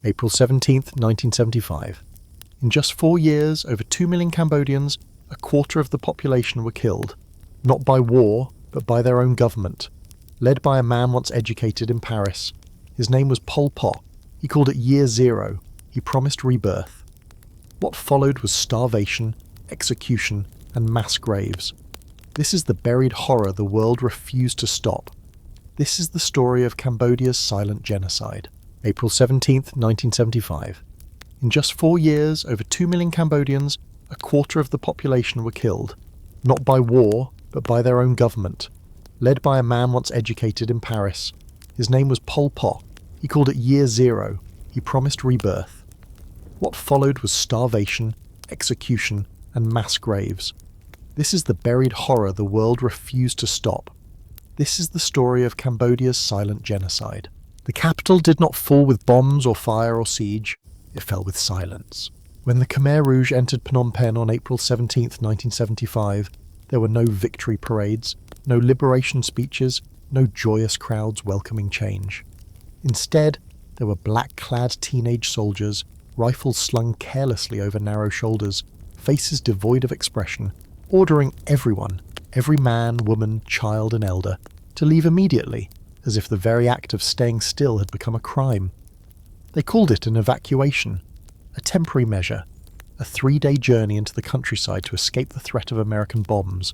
April 17th, 1975. In just 4 years, over 2 million Cambodians, a quarter of the population, were killed, not by war, but by their own government, led by a man once educated in Paris. His name was Pol Pot. He called it Year Zero. He promised rebirth. What followed was starvation, execution, and mass graves. This is the buried horror the world refused to stop. This is the story of Cambodia's silent genocide. April 17th, 1975. In just 4 years, over 2 million Cambodians, a quarter of the population, were killed, not by war, but by their own government, led by a man once educated in Paris. His name was Pol Pot. He called it Year Zero. He promised rebirth. What followed was starvation, execution, and mass graves. This is the buried horror the world refused to stop. This is the story of Cambodia's silent genocide. The capital did not fall with bombs or fire or siege. It fell with silence. When the Khmer Rouge entered Phnom Penh on April 17, 1975, there were no victory parades, no liberation speeches, no joyous crowds welcoming change. Instead, there were black-clad teenage soldiers, rifles slung carelessly over narrow shoulders, faces devoid of expression, ordering everyone, every man, woman, child and elder, to leave immediately, as if the very act of staying still had become a crime. They called it an evacuation, a temporary measure, a 3-day journey into the countryside to escape the threat of American bombs,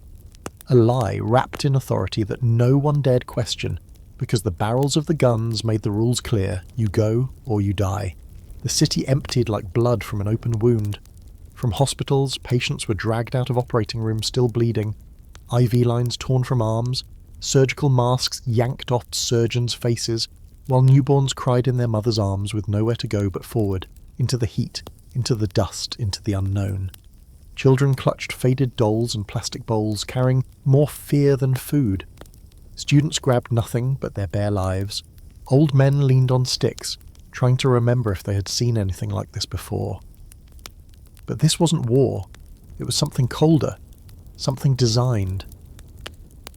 a lie wrapped in authority that no one dared question, because the barrels of the guns made the rules clear: you go or you die. The city emptied like blood from an open wound. From hospitals, patients were dragged out of operating rooms still bleeding, IV lines torn from arms, surgical masks yanked off surgeons' faces, while newborns cried in their mothers' arms with nowhere to go but forward, into the heat, into the dust, into the unknown. Children clutched faded dolls and plastic bowls, carrying more fear than food. Students grabbed nothing but their bare lives. Old men leaned on sticks, trying to remember if they had seen anything like this before. But this wasn't war. It was something colder, something designed.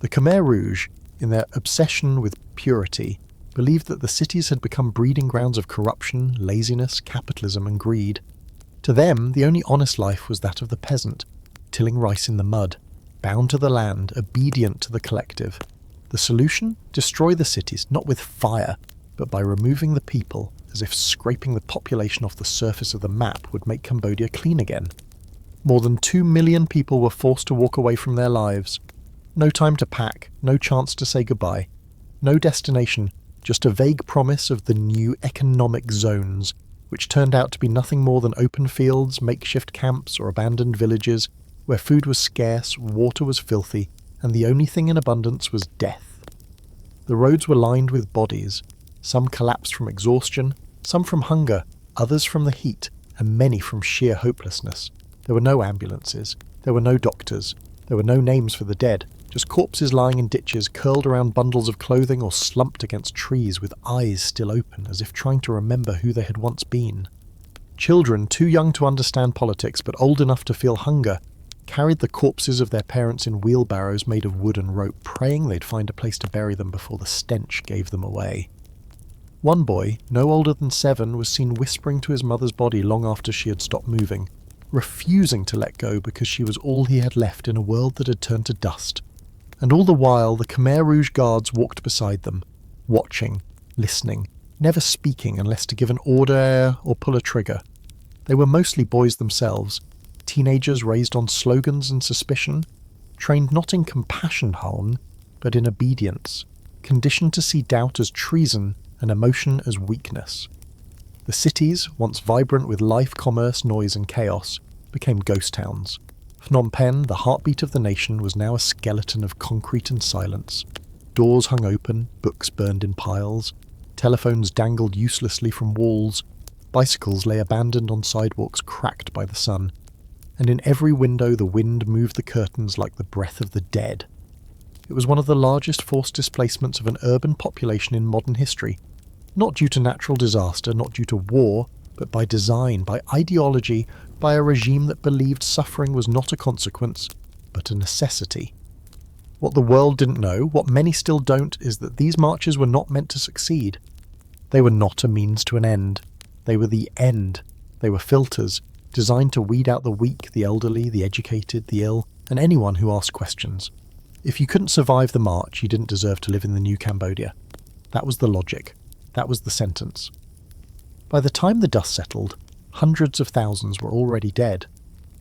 The Khmer Rouge, in their obsession with purity, believed that the cities had become breeding grounds of corruption, laziness, capitalism and greed. To them, the only honest life was that of the peasant, tilling rice in the mud, bound to the land, obedient to the collective. The solution? Destroy the cities, not with fire, but by removing the people, as if scraping the population off the surface of the map would make Cambodia clean again. More than 2 million people were forced to walk away from their lives. No time to pack, no chance to say goodbye. No destination, just a vague promise of the new economic zones, which turned out to be nothing more than open fields, makeshift camps or abandoned villages, where food was scarce, water was filthy, and the only thing in abundance was death. The roads were lined with bodies. Some collapsed from exhaustion, some from hunger, others from the heat, and many from sheer hopelessness. There were no ambulances, there were no doctors, there were no names for the dead, just corpses lying in ditches, curled around bundles of clothing or slumped against trees with eyes still open, as if trying to remember who they had once been. Children, too young to understand politics but old enough to feel hunger, carried the corpses of their parents in wheelbarrows made of wood and rope, praying they'd find a place to bury them before the stench gave them away. One boy, no older than 7, was seen whispering to his mother's body long after she had stopped moving, refusing to let go because she was all he had left in a world that had turned to dust. And all the while the Khmer Rouge guards walked beside them, watching, listening, never speaking unless to give an order or pull a trigger. They were mostly boys themselves, teenagers raised on slogans and suspicion, trained not in compassion, Hon, but in obedience, conditioned to see doubt as treason and emotion as weakness. The cities, once vibrant with life, commerce, noise and chaos, became ghost towns. Phnom Penh, the heartbeat of the nation, was now a skeleton of concrete and silence. Doors hung open, books burned in piles, telephones dangled uselessly from walls, bicycles lay abandoned on sidewalks cracked by the sun, and in every window the wind moved the curtains like the breath of the dead. It was one of the largest forced displacements of an urban population in modern history, not due to natural disaster, not due to war, but by design, by ideology, by a regime that believed suffering was not a consequence, but a necessity. What the world didn't know, what many still don't, is that these marches were not meant to succeed. They were not a means to an end. They were the end. They were filters, designed to weed out the weak, the elderly, the educated, the ill, and anyone who asked questions. If you couldn't survive the march, you didn't deserve to live in the new Cambodia. That was the logic. That was the sentence. By the time the dust settled, hundreds of thousands were already dead.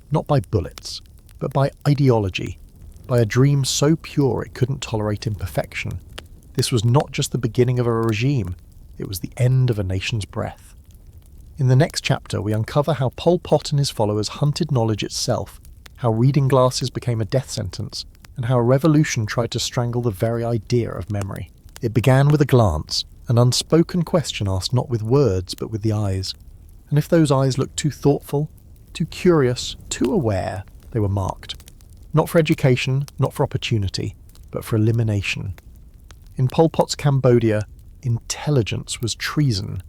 Not by bullets, but by ideology, by a dream so pure it couldn't tolerate imperfection. This was not just the beginning of a regime, it was the end of a nation's breath. In the next chapter, we uncover how Pol Pot and his followers hunted knowledge itself, how reading glasses became a death sentence, and how a revolution tried to strangle the very idea of memory. It began with a glance, an unspoken question asked not with words but with the eyes. And if those eyes looked too thoughtful, too curious, too aware, they were marked. Not for education, not for opportunity, but for elimination. In Pol Pot's Cambodia, intelligence was treason.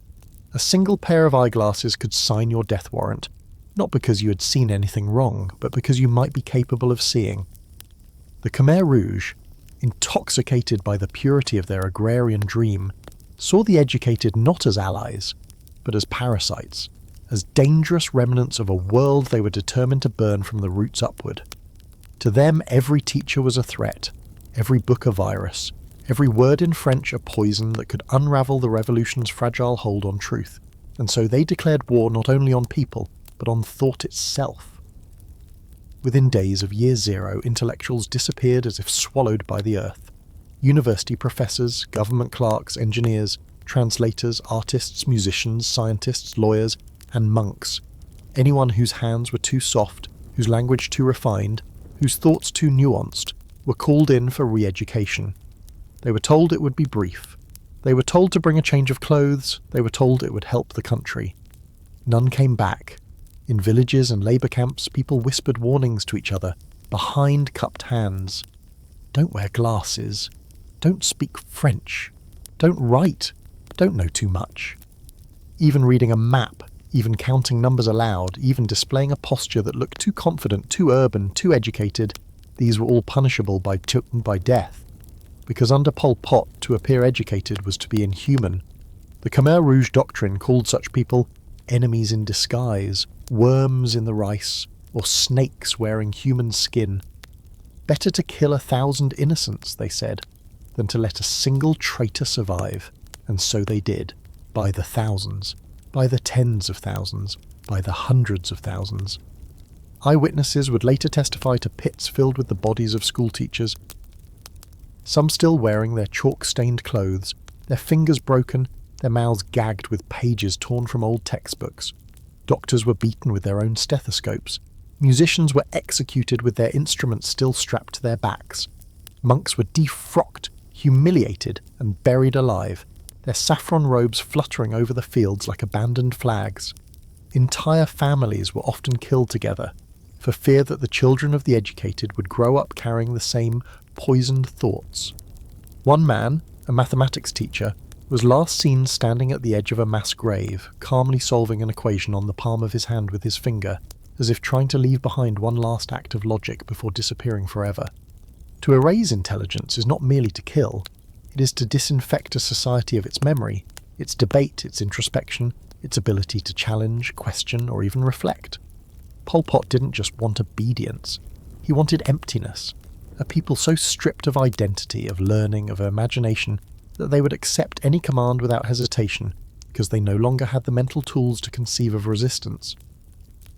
A single pair of eyeglasses could sign your death warrant, not because you had seen anything wrong, but because you might be capable of seeing. The Khmer Rouge, intoxicated by the purity of their agrarian dream, saw the educated not as allies, but as parasites, as dangerous remnants of a world they were determined to burn from the roots upward. To them, every teacher was a threat, every book a virus, every word in French a poison that could unravel the revolution's fragile hold on truth, and so they declared war not only on people, but on thought itself. Within days of year zero, intellectuals disappeared as if swallowed by the earth. University professors, government clerks, engineers, translators, artists, musicians, scientists, lawyers, and monks. Anyone whose hands were too soft, whose language too refined, whose thoughts too nuanced, were called in for re-education. They were told it would be brief. They were told to bring a change of clothes. They were told it would help the country. None came back. In villages and labour camps, people whispered warnings to each other, behind cupped hands. Don't wear glasses. Don't speak French. Don't write. Don't know too much. Even reading a map, even counting numbers aloud, even displaying a posture that looked too confident, too urban, too educated, these were all punishable by death. Because under Pol Pot, to appear educated was to be inhuman. The Khmer Rouge doctrine called such people enemies in disguise, worms in the rice, or snakes wearing human skin. Better to kill 1,000 innocents, they said, than to let a single traitor survive. And so they did, by the thousands, by the tens of thousands, by the hundreds of thousands. Eyewitnesses would later testify to pits filled with the bodies of schoolteachers, some still wearing their chalk-stained clothes, their fingers broken, their mouths gagged with pages torn from old textbooks. Doctors were beaten with their own stethoscopes. Musicians were executed with their instruments still strapped to their backs. Monks were defrocked, humiliated, and buried alive, their saffron robes fluttering over the fields like abandoned flags. Entire families were often killed together, for fear that the children of the educated would grow up carrying the same poisoned thoughts. One man, a mathematics teacher, was last seen standing at the edge of a mass grave, calmly solving an equation on the palm of his hand with his finger, as if trying to leave behind one last act of logic before disappearing forever. To erase intelligence is not merely to kill, it is to disinfect a society of its memory, its debate, its introspection, its ability to challenge, question, or even reflect. Pol Pot didn't just want obedience, he wanted emptiness, a people so stripped of identity, of learning, of imagination, that they would accept any command without hesitation, because they no longer had the mental tools to conceive of resistance.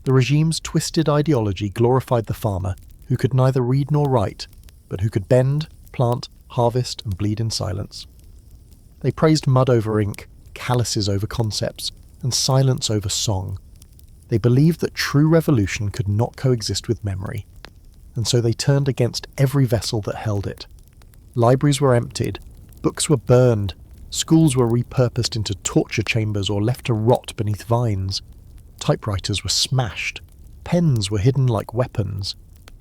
The regime's twisted ideology glorified the farmer, who could neither read nor write, but who could bend, plant, harvest, and bleed in silence. They praised mud over ink, calluses over concepts, and silence over song. They believed that true revolution could not coexist with memory, and so they turned against every vessel that held it. Libraries were emptied, books were burned, schools were repurposed into torture chambers or left to rot beneath vines. Typewriters were smashed, pens were hidden like weapons,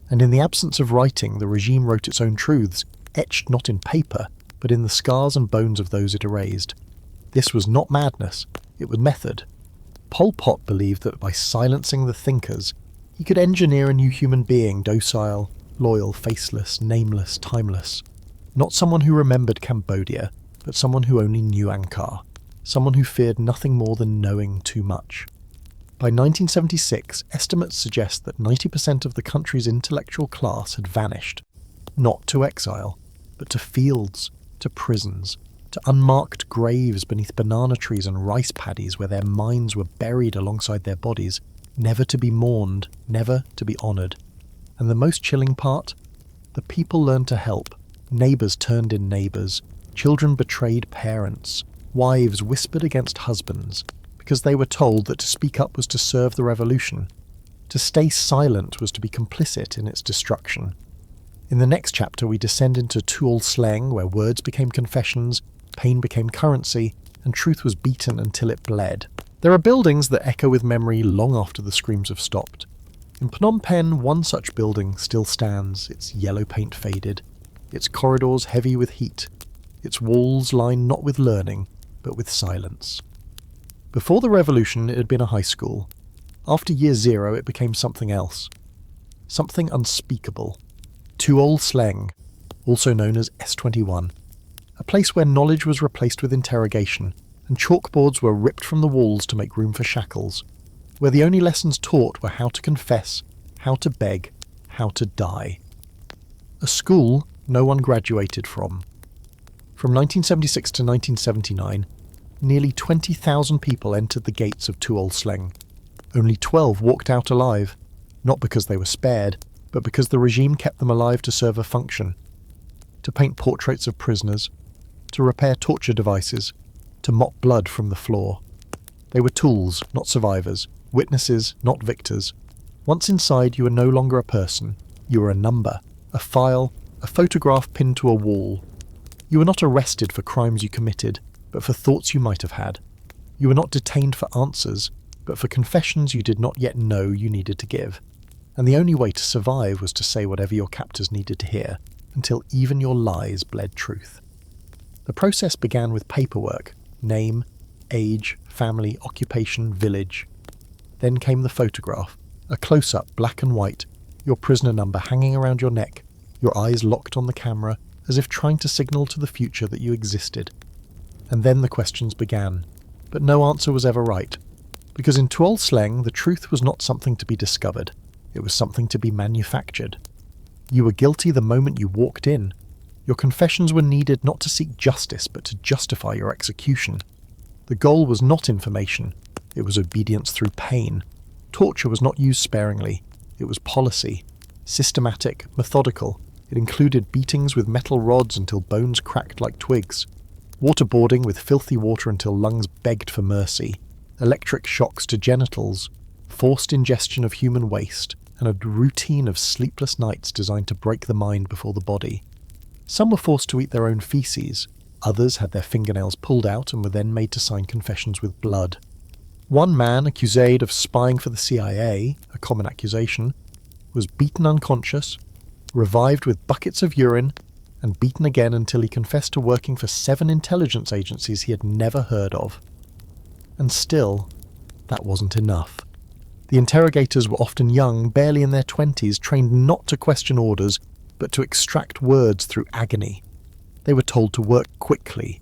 and in the absence of writing, the regime wrote its own truths, etched not in paper, but in the scars and bones of those it erased. This was not madness, it was method. Pol Pot believed that by silencing the thinkers, he could engineer a new human being, docile, loyal, faceless, nameless, timeless. Not someone who remembered Cambodia, but someone who only knew Angkar. someone who feared nothing more than knowing too much. By 1976, estimates suggest that 90% of the country's intellectual class had vanished, not to exile, but to fields, to prisons, to unmarked graves beneath banana trees and rice paddies where their minds were buried alongside their bodies, never to be mourned, never to be honoured. And the most chilling part? The people learned to help. Neighbours turned in neighbours. Children betrayed parents. Wives whispered against husbands, because they were told that to speak up was to serve the revolution. To stay silent was to be complicit in its destruction. In the next chapter we descend into Tuol Sleng, where words became confessions, pain became currency, and truth was beaten until it bled. There are buildings that echo with memory long after the screams have stopped. In Phnom Penh, one such building still stands, its yellow paint faded, its corridors heavy with heat, its walls lined not with learning, but with silence. Before the revolution, it had been a high school. After year zero, it became something else. Something unspeakable. Tuol Sleng, also known as S21. A place where knowledge was replaced with interrogation, and chalkboards were ripped from the walls to make room for shackles. Where the only lessons taught were how to confess, how to beg, how to die. A school no one graduated from. From 1976 to 1979, nearly 20,000 people entered the gates of Tuol Sleng. Only 12 walked out alive, not because they were spared, but because the regime kept them alive to serve a function. To paint portraits of prisoners, to repair torture devices, to mop blood from the floor. They were tools, not survivors, witnesses, not victors. Once inside, you were no longer a person. You were a number, a file, a photograph pinned to a wall. You were not arrested for crimes you committed, but for thoughts you might have had. You were not detained for answers, but for confessions you did not yet know you needed to give. And the only way to survive was to say whatever your captors needed to hear, until even your lies bled truth. The process began with paperwork, name, age, family, occupation, village. Then came the photograph, a close-up, black and white, your prisoner number hanging around your neck, your eyes locked on the camera, as if trying to signal to the future that you existed. And then the questions began, but no answer was ever right, because in Tuol Sleng the truth was not something to be discovered, it was something to be manufactured. You were guilty the moment you walked in. Your confessions were needed not to seek justice, but to justify your execution. The goal was not information, it was obedience through pain. Torture was not used sparingly, it was policy. Systematic, methodical, it included beatings with metal rods until bones cracked like twigs, waterboarding with filthy water until lungs begged for mercy, electric shocks to genitals, forced ingestion of human waste, and a routine of sleepless nights designed to break the mind before the body. Some were forced to eat their own feces, others had their fingernails pulled out and were then made to sign confessions with blood. One man, accused of spying for the CIA, a common accusation, was beaten unconscious, revived with buckets of urine, and beaten again until he confessed to working for 7 intelligence agencies he had never heard of. And still, that wasn't enough. The interrogators were often young, barely in their 20s, trained not to question orders, but to extract words through agony. They were told to work quickly,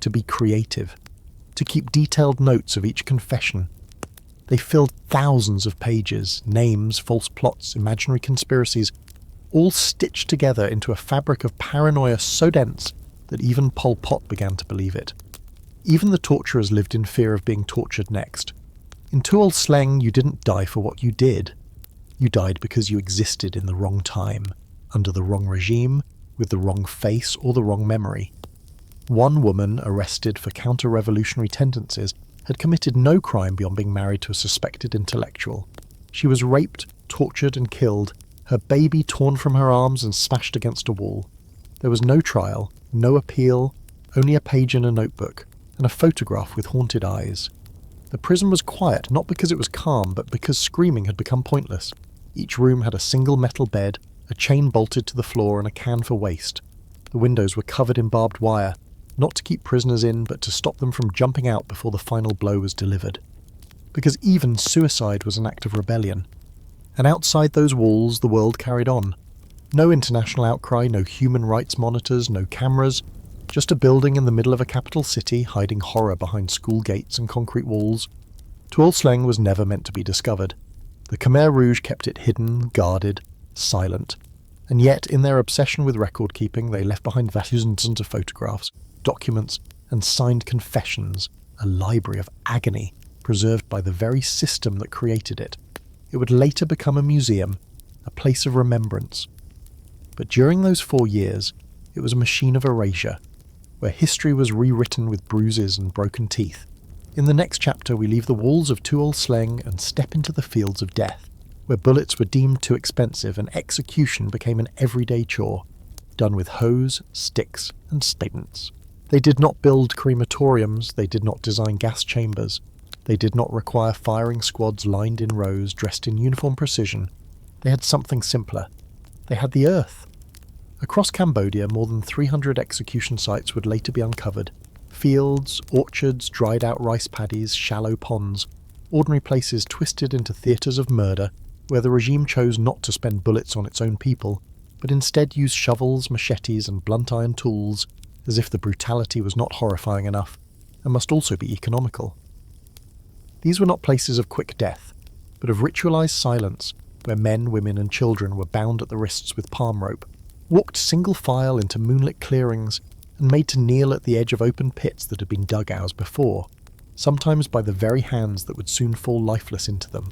to be creative, to keep detailed notes of each confession. They filled thousands of pages, names, false plots, imaginary conspiracies, all stitched together into a fabric of paranoia so dense that even Pol Pot began to believe it. Even the torturers lived in fear of being tortured next. In Tuol Sleng, you didn't die for what you did. You died because you existed in the wrong time, under the wrong regime, with the wrong face or the wrong memory. One woman, arrested for counter-revolutionary tendencies, had committed no crime beyond being married to a suspected intellectual. She was raped, tortured and killed, her baby torn from her arms and smashed against a wall. There was no trial, no appeal, only a page in a notebook, and a photograph with haunted eyes. The prison was quiet, not because it was calm, but because screaming had become pointless. Each room had a single metal bed, a chain bolted to the floor and a can for waste. The windows were covered in barbed wire, not to keep prisoners in, but to stop them from jumping out before the final blow was delivered. Because even suicide was an act of rebellion. And outside those walls, the world carried on. No international outcry, no human rights monitors, no cameras, Just a building in the middle of a capital city hiding horror behind school gates and concrete walls. Tuol Sleng was never meant to be discovered. The Khmer Rouge kept it hidden, guarded, silent. And yet, in their obsession with record-keeping, they left behind thousands of photographs, documents, and signed confessions, a library of agony preserved by the very system that created it. It would later become a museum, a place of remembrance. But during those 4 years, it was a machine of erasure, where history was rewritten with bruises and broken teeth. In the next chapter, we leave the walls of Tuol Sleng and step into the fields of death, where bullets were deemed too expensive and execution became an everyday chore, done with hose, sticks, and spades. They did not build crematoriums, they did not design gas chambers, they did not require firing squads lined in rows, dressed in uniform precision. They had something simpler. They had the earth. Across Cambodia, more than 300 execution sites would later be uncovered. Fields, orchards, dried-out rice paddies, shallow ponds, ordinary places twisted into theatres of murder, where the regime chose not to spend bullets on its own people, but instead used shovels, machetes, and blunt iron tools, as if the brutality was not horrifying enough, and must also be economical. These were not places of quick death, but of ritualised silence, where men, women, and children were bound at the wrists with palm rope, walked single file into moonlit clearings, and made to kneel at the edge of open pits that had been dug hours before, sometimes by the very hands that would soon fall lifeless into them.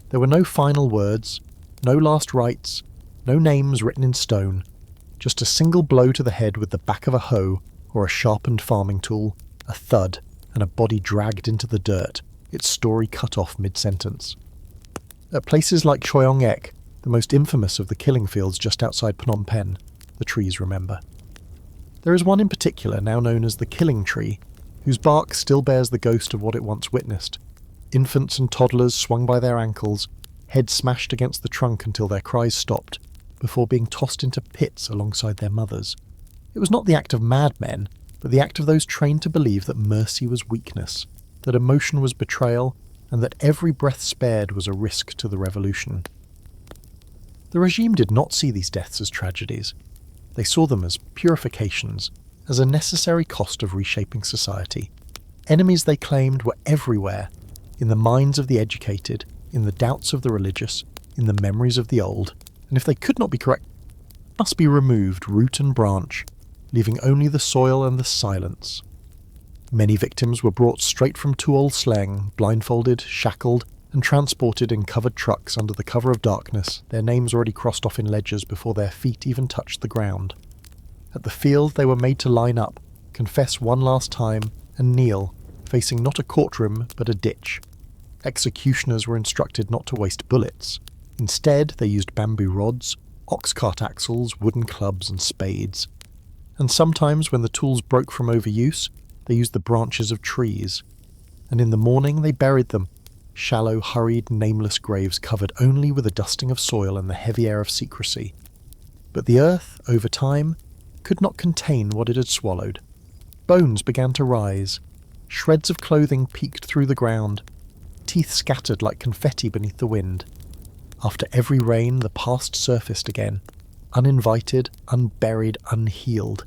There were no final words, no last rites, no names written in stone, just a single blow to the head with the back of a hoe or a sharpened farming tool, a thud, and a body dragged into the dirt, its story cut off mid-sentence. At places like Choyong Ek, the most infamous of the killing fields just outside Phnom Penh, the trees remember. There is one in particular, now known as the Killing Tree, whose bark still bears the ghost of what it once witnessed. Infants and toddlers swung by their ankles, heads smashed against the trunk until their cries stopped, before being tossed into pits alongside their mothers. It was not the act of madmen, but the act of those trained to believe that mercy was weakness, that emotion was betrayal, and that every breath spared was a risk to the revolution. The regime did not see these deaths as tragedies. They saw them as purifications, as a necessary cost of reshaping society. Enemies, they claimed, were everywhere, in the minds of the educated, in the doubts of the religious, in the memories of the old, and if they could not be correct, must be removed root and branch, leaving only the soil and the silence. Many victims were brought straight from Tuol Sleng, blindfolded, shackled, and transported in covered trucks under the cover of darkness, their names already crossed off in ledgers before their feet even touched the ground. At the field they were made to line up, confess one last time, and kneel, facing not a courtroom but a ditch. Executioners were instructed not to waste bullets. Instead, they used bamboo rods, ox cart axles, wooden clubs, and spades. And sometimes, when the tools broke from overuse, they used the branches of trees. And in the morning they buried them, shallow, hurried, nameless graves covered only with a dusting of soil and the heavy air of secrecy. But the earth, over time, could not contain what it had swallowed. Bones began to rise. Shreds of clothing peeked through the ground. Teeth scattered like confetti beneath the wind. After every rain, the past surfaced again, uninvited, unburied, unhealed.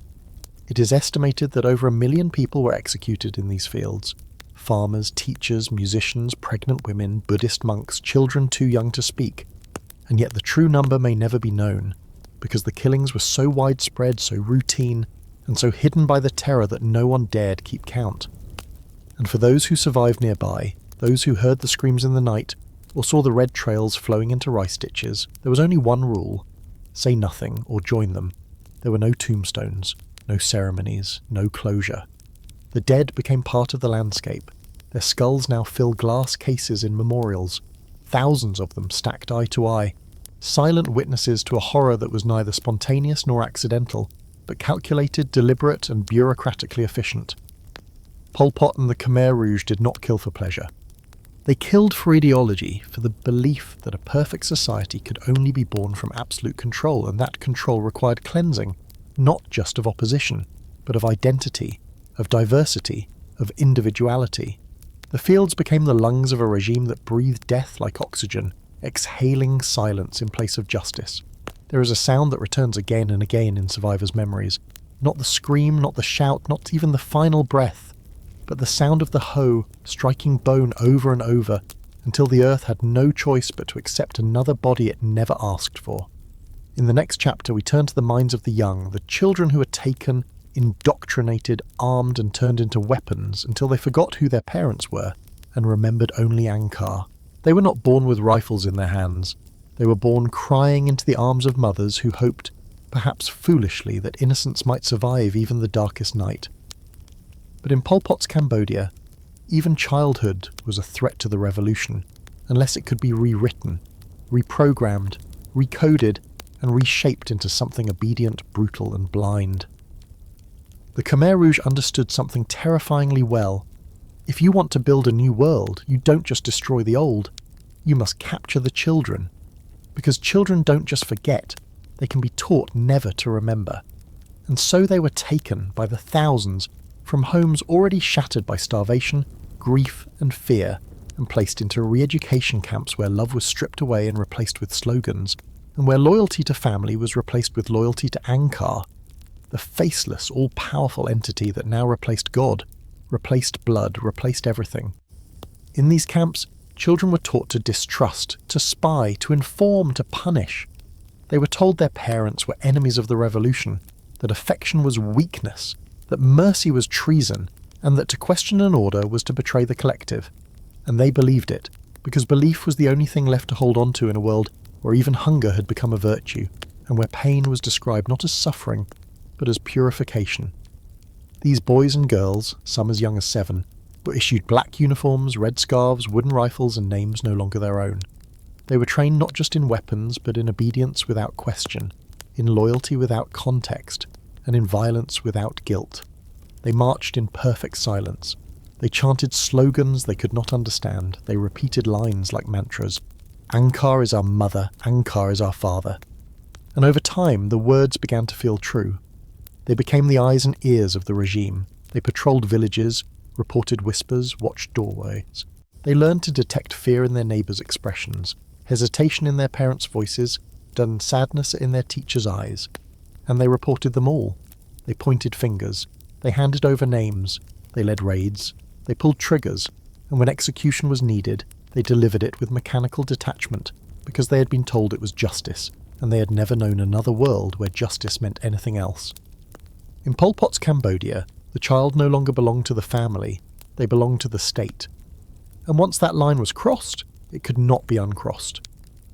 It is estimated that over 1 million people were executed in these fields. Farmers, teachers, musicians, pregnant women, Buddhist monks, children too young to speak. And yet the true number may never be known, because the killings were so widespread, so routine, and so hidden by the terror that no one dared keep count. And for those who survived nearby, those who heard the screams in the night, or saw the red trails flowing into rice ditches, there was only one rule: say nothing or join them. There were no tombstones, no ceremonies, no closure. The dead became part of the landscape. Their skulls now fill glass cases in memorials, thousands of them stacked eye to eye, silent witnesses to a horror that was neither spontaneous nor accidental, but calculated, deliberate, and bureaucratically efficient. Pol Pot and the Khmer Rouge did not kill for pleasure. They killed for ideology, for the belief that a perfect society could only be born from absolute control, and that control required cleansing, not just of opposition, but of identity, of diversity, of individuality. The fields became the lungs of a regime that breathed death like oxygen, exhaling silence in place of justice. There is a sound that returns again and again in survivors' memories, Not the scream, not the shout, not even the final breath, but the sound of the hoe striking bone over and over until the earth had no choice but to accept another body it never asked for. In the next chapter, we turn to the minds of the young, the children who were taken, indoctrinated, armed and turned into weapons until they forgot who their parents were and remembered only Ankar. They were not born with rifles in their hands. They were born crying into the arms of mothers who hoped, perhaps foolishly, that innocence might survive even the darkest night. But in Pol Pot's Cambodia, even childhood was a threat to the revolution, unless it could be rewritten, reprogrammed, recoded, and reshaped into something obedient, brutal, and blind. The Khmer Rouge understood something terrifyingly well. If you want to build a new world, you don't just destroy the old, you must capture the children. Because children don't just forget, they can be taught never to remember. And so they were taken by the thousands from homes already shattered by starvation, grief and fear, and placed into re-education camps where love was stripped away and replaced with slogans, and where loyalty to family was replaced with loyalty to Ankar, the faceless, all-powerful entity that now replaced God, replaced blood, replaced everything. In these camps, children were taught to distrust, to spy, to inform, to punish. They were told their parents were enemies of the revolution, that affection was weakness, that mercy was treason, and that to question an order was to betray the collective. And they believed it, because belief was the only thing left to hold on to in a world where even hunger had become a virtue, and where pain was described not as suffering, but as purification. These boys and girls, some as young as 7, were issued black uniforms, red scarves, wooden rifles, and names no longer their own. They were trained not just in weapons, but in obedience without question, in loyalty without context, and in violence without guilt. They marched in perfect silence. They chanted slogans they could not understand. They repeated lines like mantras. Ankar is our mother, Ankar is our father. And over time, the words began to feel true. They became the eyes and ears of the regime. They patrolled villages, reported whispers, watched doorways. They learned to detect fear in their neighbours' expressions, hesitation in their parents' voices, and sadness in their teachers' eyes. And they reported them all. They pointed fingers. They handed over names. They led raids. They pulled triggers. And when execution was needed, they delivered it with mechanical detachment, because they had been told it was justice, and they had never known another world where justice meant anything else. In Pol Pot's Cambodia, the child no longer belonged to the family, they belonged to the state. And once that line was crossed, it could not be uncrossed.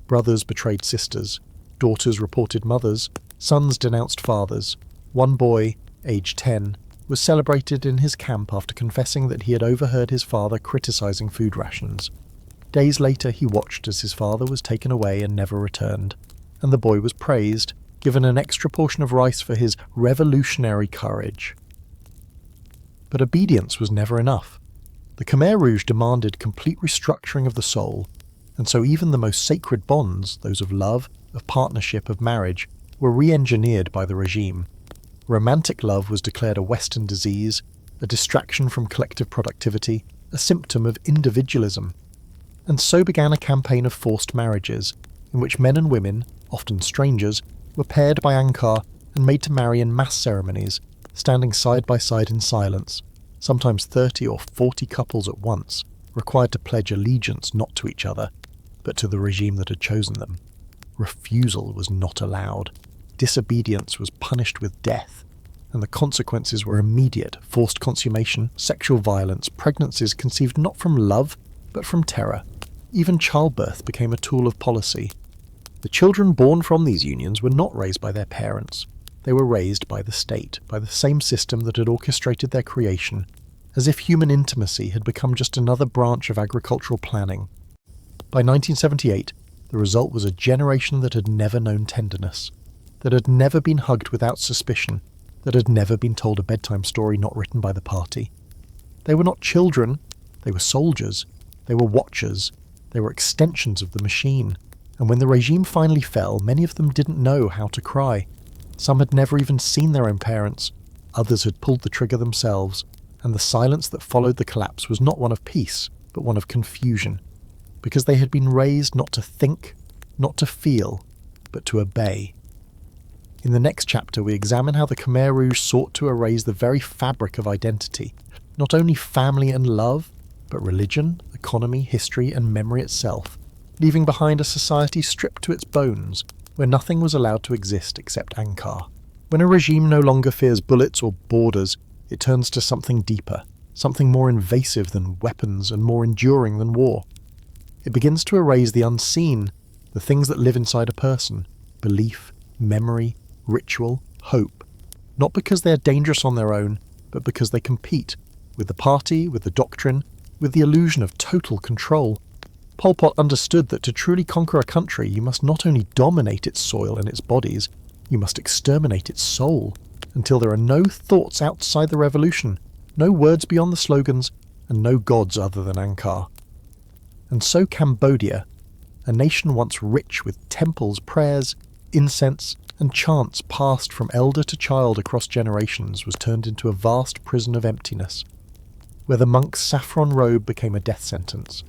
Brothers betrayed sisters, daughters reported mothers, sons denounced fathers. One boy, aged 10, was celebrated in his camp after confessing that he had overheard his father criticising food rations. Days later he watched as his father was taken away and never returned, and the boy was praised, given an extra portion of rice for his revolutionary courage. But obedience was never enough. The Khmer Rouge demanded complete restructuring of the soul, and so even the most sacred bonds, those of love, of partnership, of marriage, were re-engineered by the regime. Romantic love was declared a Western disease, a distraction from collective productivity, a symptom of individualism. And so began a campaign of forced marriages, in which men and women, often strangers, were paired by Ankar and made to marry in mass ceremonies, standing side by side in silence, sometimes 30 or 40 couples at once, required to pledge allegiance not to each other, but to the regime that had chosen them. Refusal was not allowed. Disobedience was punished with death, and the consequences were immediate: forced consummation, sexual violence, pregnancies conceived not from love, but from terror. Even childbirth became a tool of policy. The children born from these unions were not raised by their parents. They were raised by the state, by the same system that had orchestrated their creation, as if human intimacy had become just another branch of agricultural planning. By 1978, the result was a generation that had never known tenderness, that had never been hugged without suspicion, that had never been told a bedtime story not written by the party. They were not children, they were soldiers, they were watchers, they were extensions of the machine, and when the regime finally fell, many of them didn't know how to cry. Some had never even seen their own parents, others had pulled the trigger themselves, and the silence that followed the collapse was not one of peace, but one of confusion, because they had been raised not to think, not to feel, but to obey. In the next chapter, we examine how the Khmer Rouge sought to erase the very fabric of identity, not only family and love, but religion, economy, history, and memory itself, leaving behind a society stripped to its bones, where nothing was allowed to exist except Angkar. When a regime no longer fears bullets or borders, it turns to something deeper, something more invasive than weapons and more enduring than war. It begins to erase the unseen, the things that live inside a person: belief, memory, ritual, hope, not because they are dangerous on their own, but because they compete with the party, with the doctrine, with the illusion of total control. Pol Pot understood that to truly conquer a country, you must not only dominate its soil and its bodies, you must exterminate its soul, until there are no thoughts outside the revolution, no words beyond the slogans, and no gods other than Angkar. And so Cambodia, a nation once rich with temples, prayers, incense, and chants passed from elder to child across generations, was turned into a vast prison of emptiness, where the monk's saffron robe became a death sentence.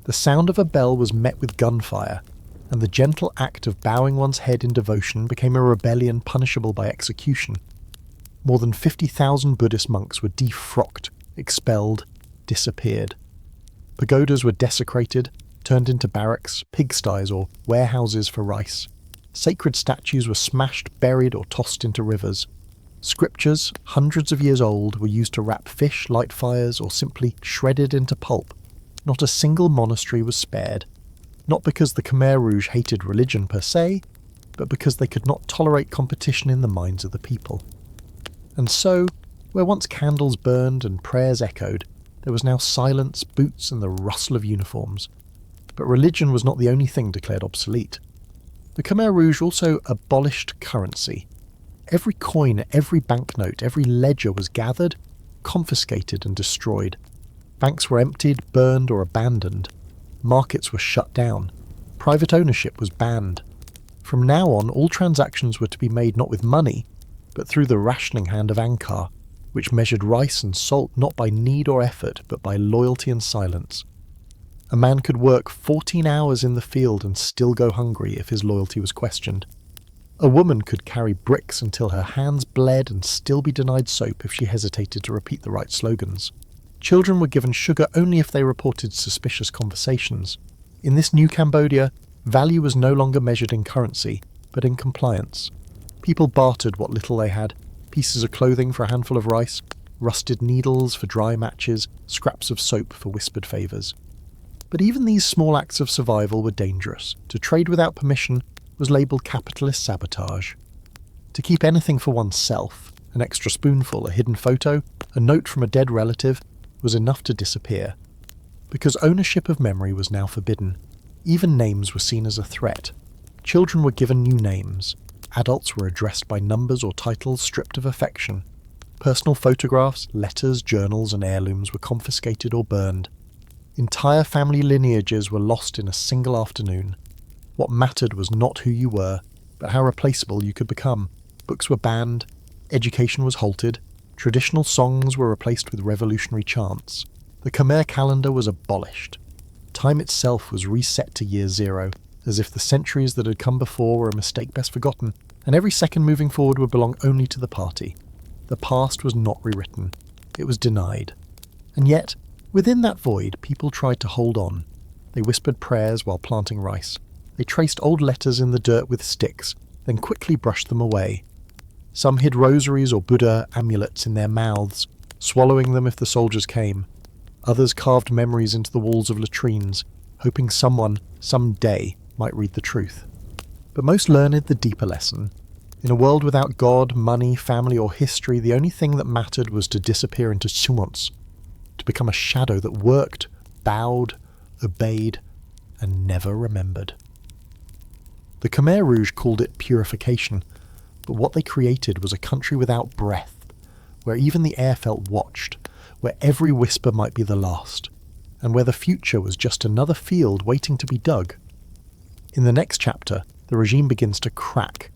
The sound of a bell was met with gunfire, and the gentle act of bowing one's head in devotion became a rebellion punishable by execution. More than 50,000 Buddhist monks were defrocked, expelled, disappeared. Pagodas were desecrated, turned into barracks, pigsties, or warehouses for rice. Sacred statues were smashed, buried, or tossed into rivers. Scriptures, hundreds of years old, were used to wrap fish, light fires, or simply shredded into pulp. Not a single monastery was spared. Not because the Khmer Rouge hated religion per se, but because they could not tolerate competition in the minds of the people. And so, where once candles burned and prayers echoed, there was now silence, boots, and the rustle of uniforms. But religion was not the only thing declared obsolete. The Khmer Rouge also abolished currency. Every coin, every banknote, every ledger was gathered, confiscated, and destroyed. Banks were emptied, burned, or abandoned. Markets were shut down. Private ownership was banned. From now on, all transactions were to be made not with money, but through the rationing hand of Angkar, which measured rice and salt not by need or effort, but by loyalty and silence. A man could work 14 hours in the field and still go hungry if his loyalty was questioned. A woman could carry bricks until her hands bled and still be denied soap if she hesitated to repeat the right slogans. Children were given sugar only if they reported suspicious conversations. In this new Cambodia, value was no longer measured in currency, but in compliance. People bartered what little they had: pieces of clothing for a handful of rice, rusted needles for dry matches, scraps of soap for whispered favours. But even these small acts of survival were dangerous. To trade without permission was labelled capitalist sabotage. To keep anything for oneself, an extra spoonful, a hidden photo, a note from a dead relative, was enough to disappear. Because ownership of memory was now forbidden, even names were seen as a threat. Children were given new names. Adults were addressed by numbers or titles stripped of affection. Personal photographs, letters, journals, and heirlooms were confiscated or burned. Entire family lineages were lost in a single afternoon. What mattered was not who you were, but how replaceable you could become. Books were banned, education was halted, traditional songs were replaced with revolutionary chants. The Khmer calendar was abolished. Time itself was reset to year zero, as if the centuries that had come before were a mistake best forgotten, and every second moving forward would belong only to the party. The past was not rewritten. It was denied. And yet, within that void, people tried to hold on. They whispered prayers while planting rice. They traced old letters in the dirt with sticks, then quickly brushed them away. Some hid rosaries or Buddha amulets in their mouths, swallowing them if the soldiers came. Others carved memories into the walls of latrines, hoping someone, someday, might read the truth. But most learned the deeper lesson. In a world without God, money, family, or history, the only thing that mattered was to disappear into sumons, to become a shadow that worked, bowed, obeyed, and never remembered. The Khmer Rouge called it purification, but what they created was a country without breath, where even the air felt watched, where every whisper might be the last, and where the future was just another field waiting to be dug. In the next chapter, the regime begins to crack,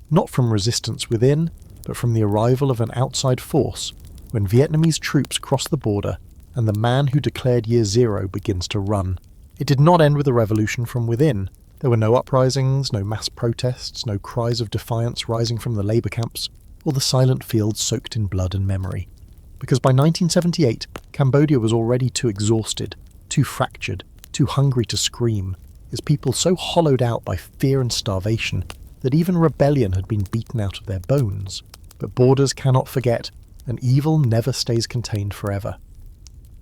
not from resistance within, but from the arrival of an outside force, when Vietnamese troops cross the border and the man who declared year zero begins to run. It did not end with a revolution from within. There were no uprisings, no mass protests, no cries of defiance rising from the labour camps, or the silent fields soaked in blood and memory. Because by 1978, Cambodia was already too exhausted, too fractured, too hungry to scream, its people so hollowed out by fear and starvation that even rebellion had been beaten out of their bones. But borders cannot forget, and evil never stays contained forever.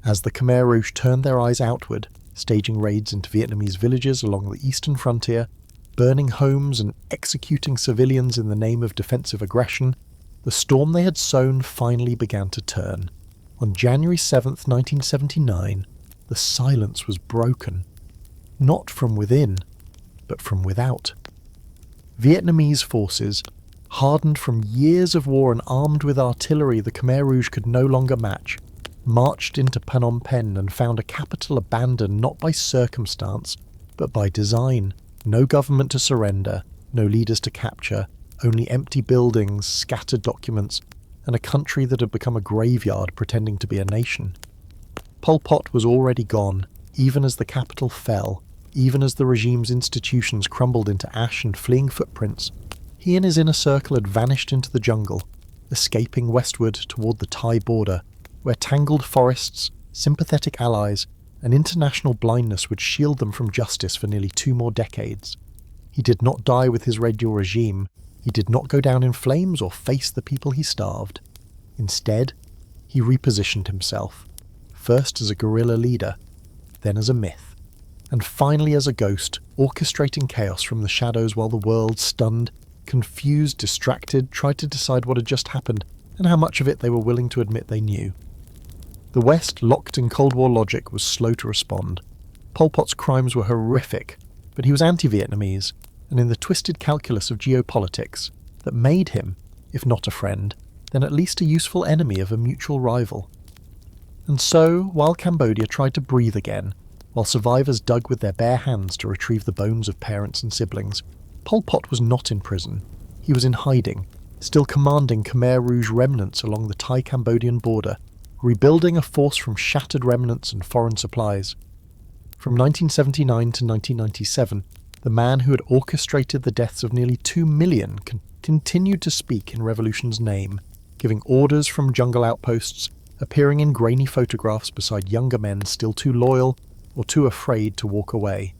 As the Khmer Rouge turned their eyes outward, staging raids into Vietnamese villages along the eastern frontier, burning homes and executing civilians in the name of defensive aggression, the storm they had sown finally began to turn. On January 7th, 1979, the silence was broken. Not from within, but from without. Vietnamese forces, hardened from years of war and armed with artillery the Khmer Rouge could no longer match, marched into Phnom Penh and found a capital abandoned not by circumstance, but by design. No government to surrender, no leaders to capture, only empty buildings, scattered documents, and a country that had become a graveyard pretending to be a nation. Pol Pot was already gone, even as the capital fell, even as the regime's institutions crumbled into ash and fleeing footprints. He and his inner circle had vanished into the jungle, escaping westward toward the Thai border, where tangled forests, sympathetic allies, and international blindness would shield them from justice for nearly 2 more decades. He did not die with his radial regime. He did not go down in flames or face the people he starved. Instead, he repositioned himself, first as a guerrilla leader, then as a myth, and finally as a ghost, orchestrating chaos from the shadows while the world, stunned, confused, distracted, tried to decide what had just happened and how much of it they were willing to admit they knew. The West, locked in Cold War logic, was slow to respond. Pol Pot's crimes were horrific, but he was anti-Vietnamese, and in the twisted calculus of geopolitics that made him, if not a friend, then at least a useful enemy of a mutual rival. And so, while Cambodia tried to breathe again, while survivors dug with their bare hands to retrieve the bones of parents and siblings, Pol Pot was not in prison. He was in hiding, still commanding Khmer Rouge remnants along the Thai-Cambodian border, rebuilding a force from shattered remnants and foreign supplies. From 1979 to 1997, the man who had orchestrated the deaths of nearly 2 million continued to speak in revolution's name, giving orders from jungle outposts, appearing in grainy photographs beside younger men still too loyal or too afraid to walk away.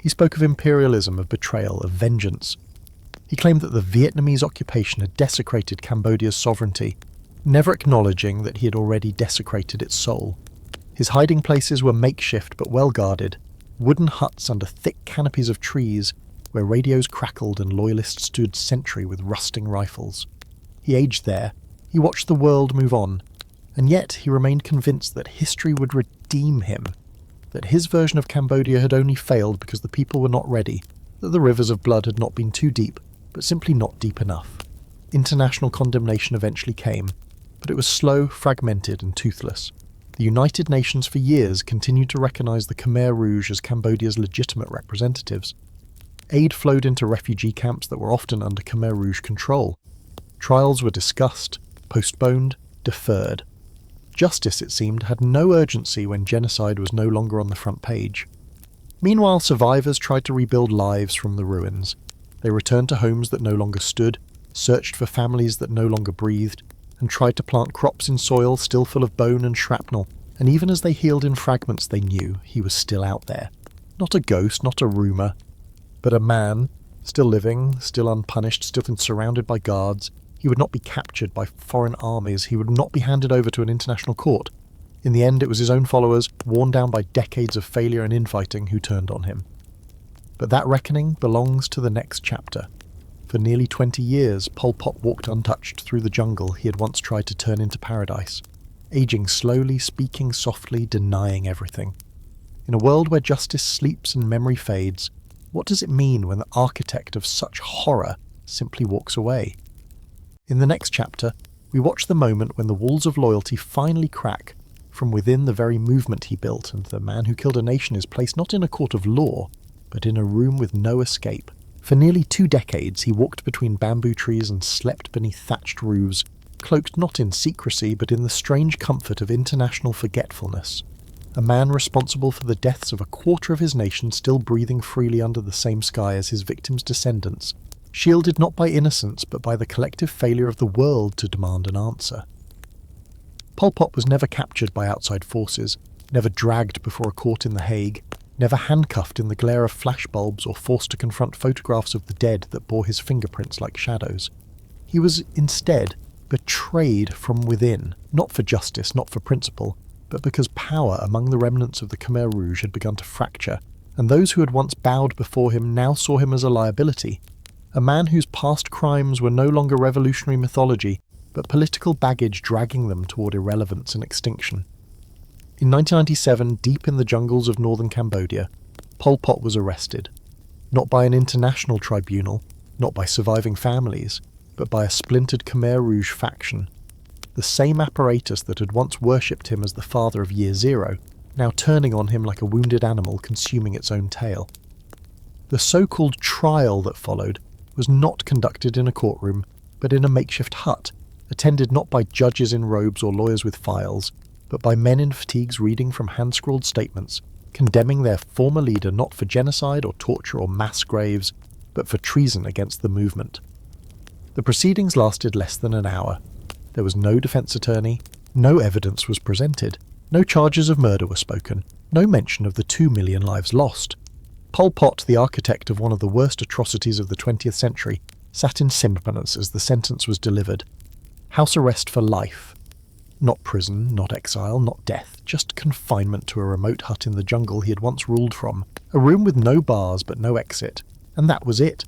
He spoke of imperialism, of betrayal, of vengeance. He claimed that the Vietnamese occupation had desecrated Cambodia's sovereignty, never acknowledging that he had already desecrated its soul. His hiding places were makeshift but well guarded, wooden huts under thick canopies of trees where radios crackled and loyalists stood sentry with rusting rifles. He aged there, he watched the world move on, and yet he remained convinced that history would redeem him, that his version of Cambodia had only failed because the people were not ready, that the rivers of blood had not been too deep, but simply not deep enough. International condemnation eventually came, but it was slow, fragmented, and toothless. The United Nations for years continued to recognise the Khmer Rouge as Cambodia's legitimate representatives. Aid flowed into refugee camps that were often under Khmer Rouge control. Trials were discussed, postponed, deferred. Justice, it seemed, had no urgency when genocide was no longer on the front page. Meanwhile, survivors tried to rebuild lives from the ruins. They returned to homes that no longer stood, searched for families that no longer breathed, and tried to plant crops in soil still full of bone and shrapnel, and even as they healed in fragments they knew he was still out there. Not a ghost, not a rumour, but a man, still living, still unpunished, still surrounded by guards. He would not be captured by foreign armies, he would not be handed over to an international court. In the end, it was his own followers, worn down by decades of failure and infighting, who turned on him. But that reckoning belongs to the next chapter. For nearly 20 years, Pol Pot walked untouched through the jungle he had once tried to turn into paradise, aging slowly, speaking softly, denying everything. In a world where justice sleeps and memory fades, what does it mean when the architect of such horror simply walks away? In the next chapter, we watch the moment when the walls of loyalty finally crack from within the very movement he built, and the man who killed a nation is placed not in a court of law, but in a room with no escape. For nearly 2 decades he walked between bamboo trees and slept beneath thatched roofs, cloaked not in secrecy but in the strange comfort of international forgetfulness. a man responsible for the deaths of a quarter of his nation still breathing freely under the same sky as his victims' descendants, shielded not by innocence but by the collective failure of the world to demand an answer. Pol Pot was never captured by outside forces, never dragged before a court in The Hague, never handcuffed in the glare of flashbulbs or forced to confront photographs of the dead that bore his fingerprints like shadows. He was instead betrayed from within, not for justice, not for principle, but because power among the remnants of the Khmer Rouge had begun to fracture, and those who had once bowed before him now saw him as a liability, a man whose past crimes were no longer revolutionary mythology, but political baggage dragging them toward irrelevance and extinction. In 1997, deep in the jungles of northern Cambodia, Pol Pot was arrested, not by an international tribunal, not by surviving families, but by a splintered Khmer Rouge faction. The same apparatus that had once worshipped him as the father of Year Zero, now turning on him like a wounded animal consuming its own tail. The so-called trial that followed was not conducted in a courtroom, but in a makeshift hut, attended not by judges in robes or lawyers with files, but by men in fatigues reading from hand-scrawled statements, condemning their former leader not for genocide or torture or mass graves, but for treason against the movement. The proceedings lasted less than an hour. There was no defence attorney, no evidence was presented, no charges of murder were spoken, no mention of the 2 million lives lost. Pol Pot, the architect of one of the worst atrocities of the 20th century, sat in simpermanence as the sentence was delivered. House arrest for life. Not prison, not exile, not death, just confinement to a remote hut in the jungle he had once ruled from, a room with no bars but no exit, and that was it.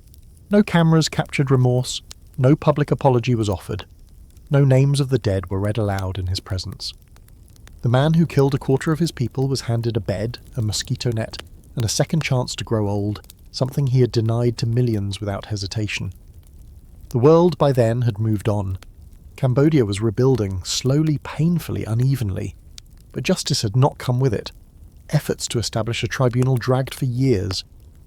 No cameras captured remorse, no public apology was offered. No names of the dead were read aloud in his presence. The man who killed a quarter of his people was handed a bed, a mosquito net, and a second chance to grow old, something he had denied to millions without hesitation. The world by then had moved on. Cambodia was rebuilding, slowly, painfully, unevenly. But justice had not come with it. Efforts to establish a tribunal dragged for years,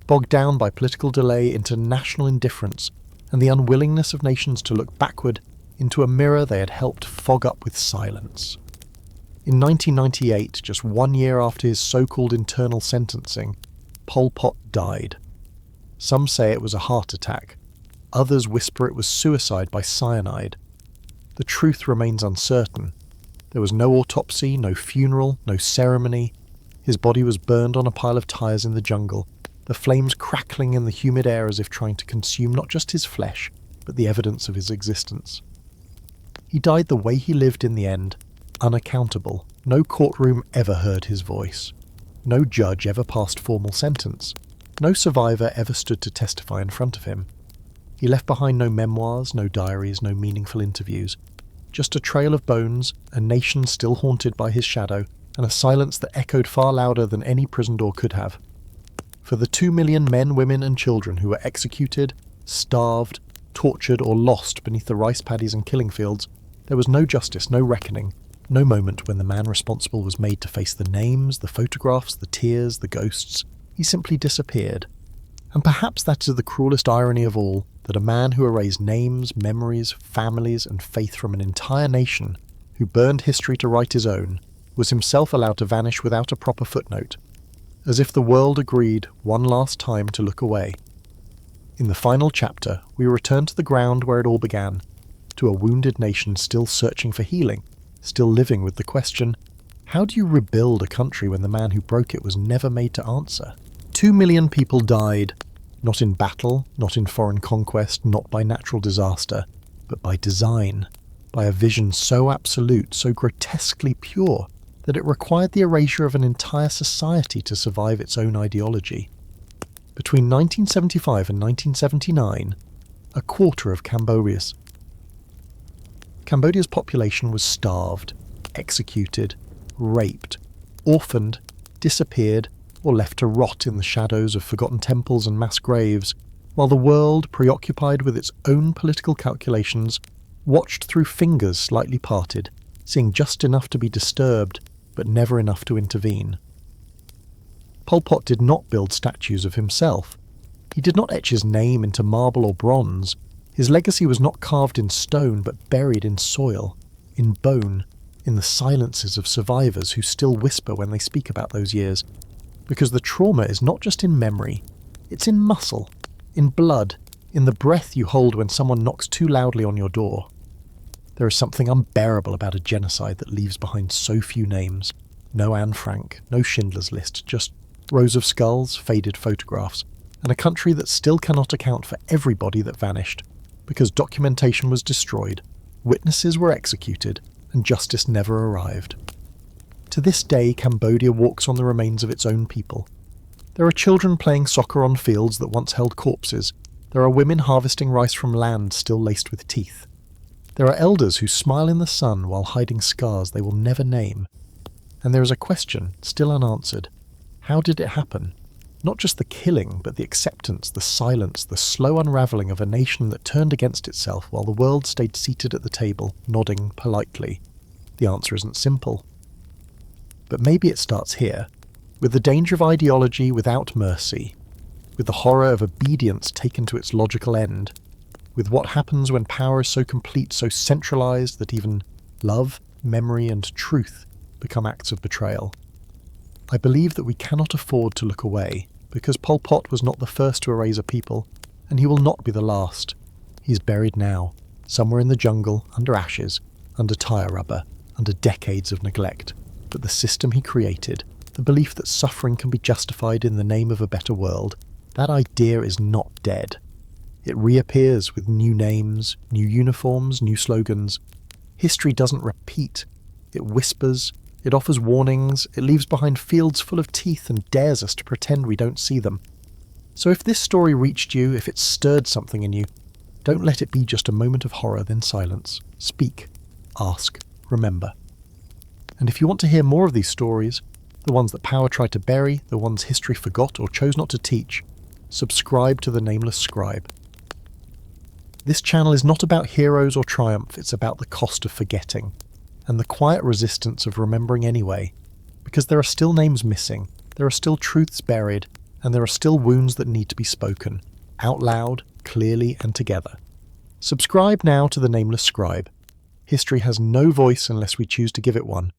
bogged down by political delay into national indifference and the unwillingness of nations to look backward into a mirror they had helped fog up with silence. In 1998, just 1 year after his so-called internal sentencing, Pol Pot died. Some say it was a heart attack. Others whisper it was suicide by cyanide. The truth remains uncertain. There was no autopsy, no funeral, no ceremony. His body was burned on a pile of tyres in the jungle, the flames crackling in the humid air as if trying to consume not just his flesh, but the evidence of his existence. He died the way he lived in the end, unaccountable. No courtroom ever heard his voice. No judge ever passed formal sentence. No survivor ever stood to testify in front of him. He left behind no memoirs, no diaries, no meaningful interviews. Just a trail of bones, a nation still haunted by his shadow, and a silence that echoed far louder than any prison door could have. For the 2 million men, women and children who were executed, starved, tortured or lost beneath the rice paddies and killing fields, there was no justice, no reckoning, no moment when the man responsible was made to face the names, the photographs, the tears, the ghosts. He simply disappeared. And perhaps that is the cruelest irony of all, that a man who erased names, memories, families and faith from an entire nation, who burned history to write his own, was himself allowed to vanish without a proper footnote, as if the world agreed one last time to look away. In the final chapter, we return to the ground where it all began, to a wounded nation still searching for healing, still living with the question, how do you rebuild a country when the man who broke it was never made to answer? 2 million people died, not in battle, not in foreign conquest, not by natural disaster, but by design, by a vision so absolute, so grotesquely pure, that it required the erasure of an entire society to survive its own ideology. Between 1975 and 1979, a quarter of Cambodia's population was starved, executed, raped, orphaned, disappeared, or left to rot in the shadows of forgotten temples and mass graves, while the world, preoccupied with its own political calculations, watched through fingers slightly parted, seeing just enough to be disturbed, but never enough to intervene. Pol Pot did not build statues of himself. He did not etch his name into marble or bronze. His legacy was not carved in stone, but buried in soil, in bone, in the silences of survivors who still whisper when they speak about those years. Because the trauma is not just in memory, it's in muscle, in blood, in the breath you hold when someone knocks too loudly on your door. There is something unbearable about a genocide that leaves behind so few names. No Anne Frank, no Schindler's List, just rows of skulls, faded photographs, and a country that still cannot account for everybody that vanished, because documentation was destroyed, witnesses were executed, and justice never arrived. To this day, Cambodia walks on the remains of its own people. There are children playing soccer on fields that once held corpses. There are women harvesting rice from land still laced with teeth. There are elders who smile in the sun while hiding scars they will never name. And there is a question still unanswered. How did it happen? Not just the killing, but the acceptance, the silence, the slow unravelling of a nation that turned against itself while the world stayed seated at the table, nodding politely. The answer isn't simple. But maybe it starts here, with the danger of ideology without mercy, with the horror of obedience taken to its logical end, with what happens when power is so complete, so centralised that even love, memory and truth become acts of betrayal. I believe that we cannot afford to look away, because Pol Pot was not the first to erase a people, and he will not be the last. He is buried now, somewhere in the jungle, under ashes, under tyre rubber, under decades of neglect. But the system he created, the belief that suffering can be justified in the name of a better world, that idea is not dead. It reappears with new names, new uniforms, new slogans. History doesn't repeat. It whispers, it offers warnings, it leaves behind fields full of teeth and dares us to pretend we don't see them. So if this story reached you, if it stirred something in you, don't let it be just a moment of horror, then silence. Speak, ask, remember. And if you want to hear more of these stories, the ones that power tried to bury, the ones history forgot or chose not to teach, subscribe to the Nameless Scribe. This channel is not about heroes or triumph, it's about the cost of forgetting, and the quiet resistance of remembering anyway, because there are still names missing, there are still truths buried, and there are still wounds that need to be spoken, out loud, clearly and together. Subscribe now to the Nameless Scribe. History has no voice unless we choose to give it one.